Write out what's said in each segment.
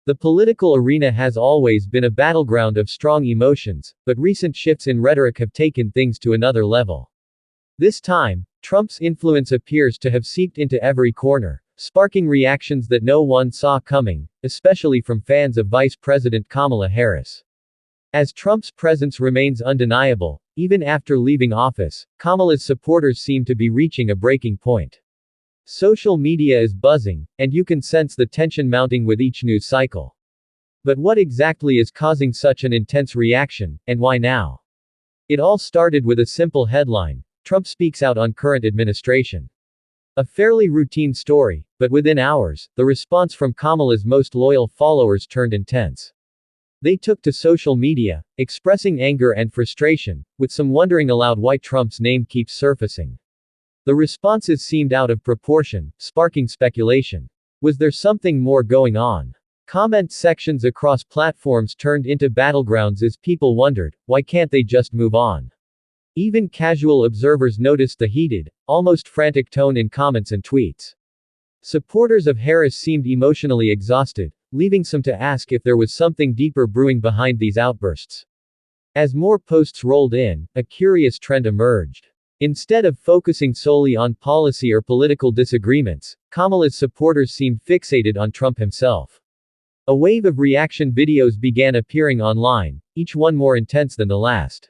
The political arena has always been a battleground of strong emotions, but recent shifts in rhetoric have taken things to another level. This time, Trump's influence appears to have seeped into every corner, sparking reactions that no one saw coming, especially from fans of Vice President Kamala Harris. As Trump's presence remains undeniable, even after leaving office, Kamala's supporters seem to be reaching a breaking point. Social media is buzzing, and you can sense the tension mounting with each news cycle. But what exactly is causing such an intense reaction, and why now? It all started with a simple headline: Trump speaks out on current administration. A fairly routine story, but within hours, the response from Kamala's most loyal followers turned intense. They took to social media, expressing anger and frustration, with some wondering aloud why Trump's name keeps surfacing. The responses seemed out of proportion, sparking speculation. Was there something more going on? Comment sections across platforms turned into battlegrounds as people wondered, why can't they just move on? Even casual observers noticed the heated, almost frantic tone in comments and tweets. Supporters of Harris seemed emotionally exhausted, leaving some to ask if there was something deeper brewing behind these outbursts. As more posts rolled in, a curious trend emerged. Instead of focusing solely on policy or political disagreements, Kamala's supporters seemed fixated on Trump himself. A wave of reaction videos began appearing online, each one more intense than the last.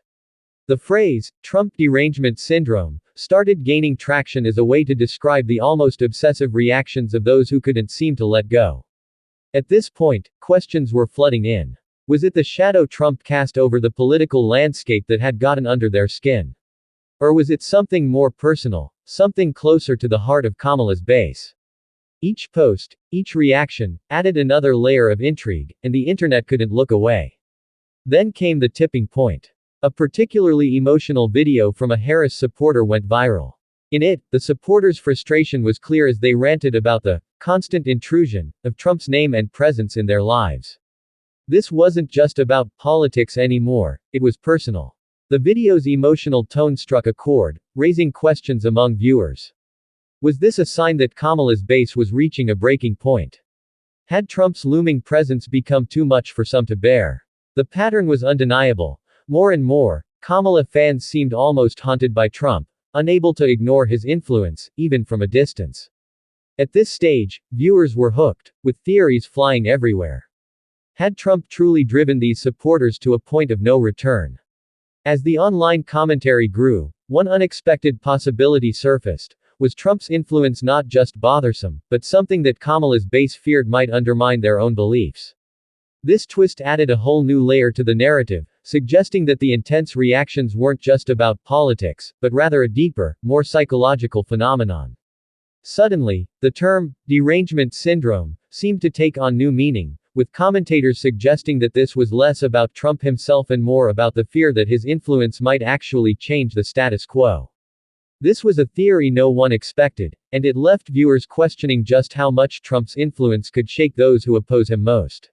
The phrase, Trump derangement syndrome, started gaining traction as a way to describe the almost obsessive reactions of those who couldn't seem to let go. At this point, questions were flooding in. Was it the shadow Trump cast over the political landscape that had gotten under their skin? Or was it something more personal, something closer to the heart of Kamala's base? Each post, each reaction, added another layer of intrigue, and the internet couldn't look away. Then came the tipping point. A particularly emotional video from a Harris supporter went viral. In it, the supporters' frustration was clear as they ranted about the constant intrusion of Trump's name and presence in their lives. This wasn't just about politics anymore, it was personal. The video's emotional tone struck a chord, raising questions among viewers. Was this a sign that Kamala's base was reaching a breaking point? Had Trump's looming presence become too much for some to bear? The pattern was undeniable. More and more, Kamala fans seemed almost haunted by Trump, unable to ignore his influence, even from a distance. At this stage, viewers were hooked, with theories flying everywhere. Had Trump truly driven these supporters to a point of no return? As the online commentary grew, one unexpected possibility surfaced. Was Trump's influence not just bothersome, but something that Kamala's base feared might undermine their own beliefs? This twist added a whole new layer to the narrative, suggesting that the intense reactions weren't just about politics, but rather a deeper, more psychological phenomenon. Suddenly, the term, derangement syndrome, seemed to take on new meaning, with commentators suggesting that this was less about Trump himself and more about the fear that his influence might actually change the status quo. This was a theory no one expected, and it left viewers questioning just how much Trump's influence could shake those who oppose him most.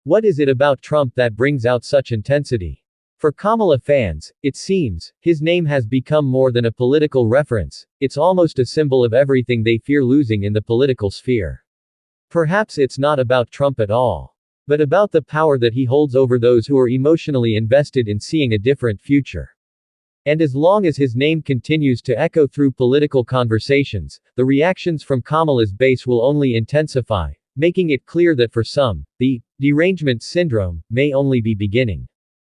What is it about Trump that brings out such intensity? For Kamala fans, it seems, his name has become more than a political reference, it's almost a symbol of everything they fear losing in the political sphere. Perhaps it's not about Trump at all, but about the power that he holds over those who are emotionally invested in seeing a different future. And as long as his name continues to echo through political conversations, the reactions from Kamala's base will only intensify, making it clear that for some, the derangement syndrome may only be beginning.